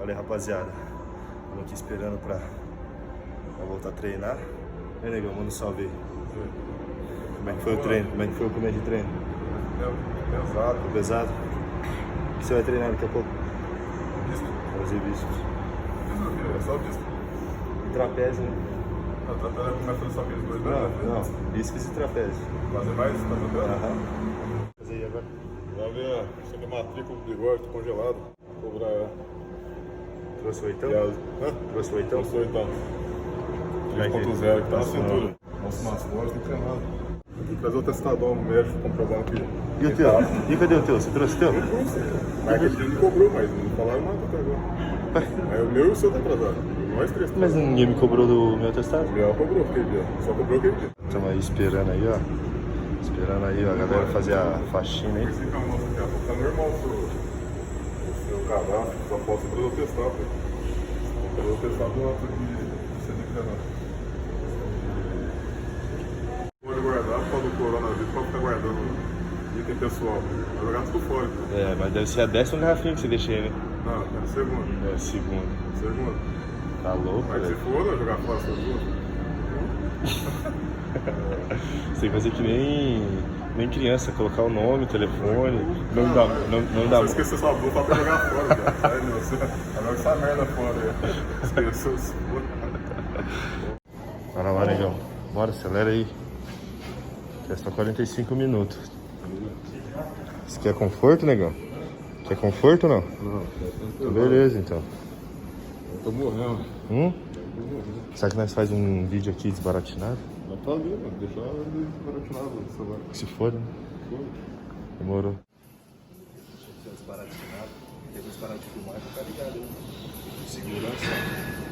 Falei, rapaziada, estamos aqui esperando pra voltar a treinar. Aí, negão, manda um salve aí. Como é que foi o treino? Como é que foi o começo de treino? Pesado. Foi pesado? O que você vai treinar daqui a pouco? Fazer bíceps. É só bíceps. E trapézio, né? Não, trapézio é começando só aqueles dois, Não, bíceps e trapézio. Fazer mais? Tá trapézio? Aham. Fazer aí agora. Já vi a matrícula do bigode, tô congelado. Vou cobrar ela. Trouxe o oitão? Hã? Trouxe o oitão? Trouxe o oitão. 3.0 que tá na cintura. Nossa, nas costas, tem treinado. Tem que trazer o testador no médico pra comprovar que... E o teu? E cadê o teu? Você trouxe o teu? Mas aquele dia me cobrou, mas não falaram nada até agora. Aí o meu e o seu tá atrasado. Nós três. Mas ninguém me cobrou do meu testado? O meu cobrou aquele dia. Só cobrou aquele dia. Estamos aí esperando aí, ó. Esperando aí, ó, a galera fazer a faxina aí. Esse canal aqui, ó, tá normal o seu cadastro, só posso fazer o testado. Fazer o testado do outro de CNPJ. Pode guardar por causa do coronavírus, pode ficar guardando item pessoal. Vai jogar tudo fora. Então. É, mas deve ser a 10ª garrafinha que você deixa aí, né? Não, é segundo. É, segunda. Segundo. Tá louco, Mas se velho. for, vai jogar fora essas duas. Você tem que fazer que nem criança, colocar o nome, o telefone. Não dá. Se esquecer sua blusa pra jogar fora, cara. Sai, você. Agora essa merda fora aí. Esqueceu isso. Bora lá, negão. Bora, acelera aí. Resta 45 minutos. Você quer conforto, negão? Quer conforto ou não? Não, Então, beleza, então. eu tô morrendo. Será que nós faz um vídeo aqui desbaratinado? Mas tá ali, mano. Deixa ele desbaratinado no celular. Se for, né? Demorou. Deixa eu desbaratinado. Depois parar de filmar e ficar ligado, né? Segurança.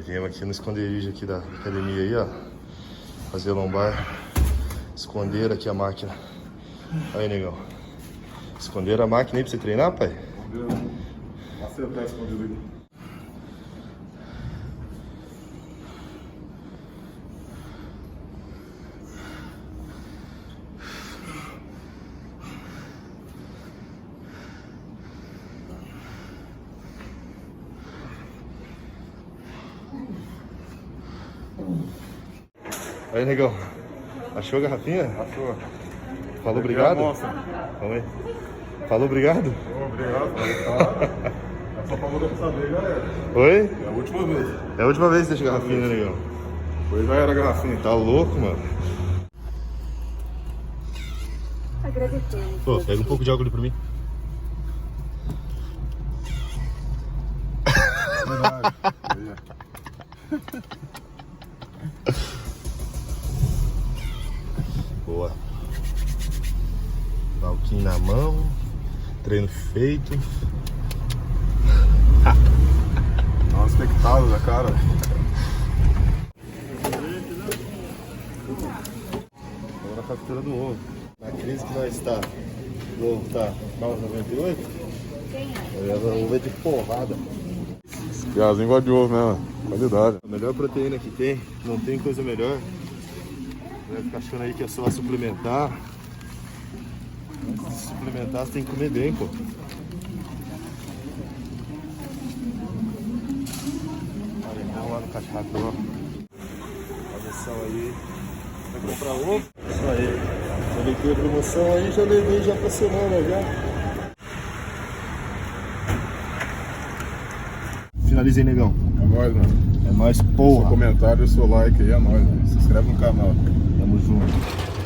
Viemos aqui no esconderijo aqui da academia aí, ó. Fazer lombar. Esconderam aqui a máquina. Aí, negão. Esconderam a máquina aí pra você treinar, pai? Acertar escondido aqui. Aí, negão. Achou a garrafinha? Achou. Falou obrigado? Nossa. Vamos aí. Falou obrigado? Obrigado, cara. É só pra você saber, galera. Oi? É a última vez. É a última vez que deixa a garrafinha, né, negão? Depois já era a garrafinha. Tá louco, mano? Agradecemos. Pô, pega um pouco de álcool ali pra mim. Verdade. Boa. Balquinho na mão. Treino feito. Dá uma expectada da cara. Vamos na captura do ovo. Na crise que nós está. O ovo tá 9,98. O ovo é de porrada. Piazinho gosta de ovo, né? Qualidade. A melhor proteína que tem. Não tem coisa melhor. Vai ficar achando aí que é só suplementar. Antes de suplementar, você tem que comer bem, pô. Olha, então lá no caixa rápido, ó. Promoção aí. Vai comprar ovo? Isso aí. Já levei a promoção aí, já levei já pra semana já. Finaliza aí, negão. É nóis, mano. É nóis, Seu porra. comentário e o seu like aí é nóis, mano. Se inscreve no canal. Tamo junto.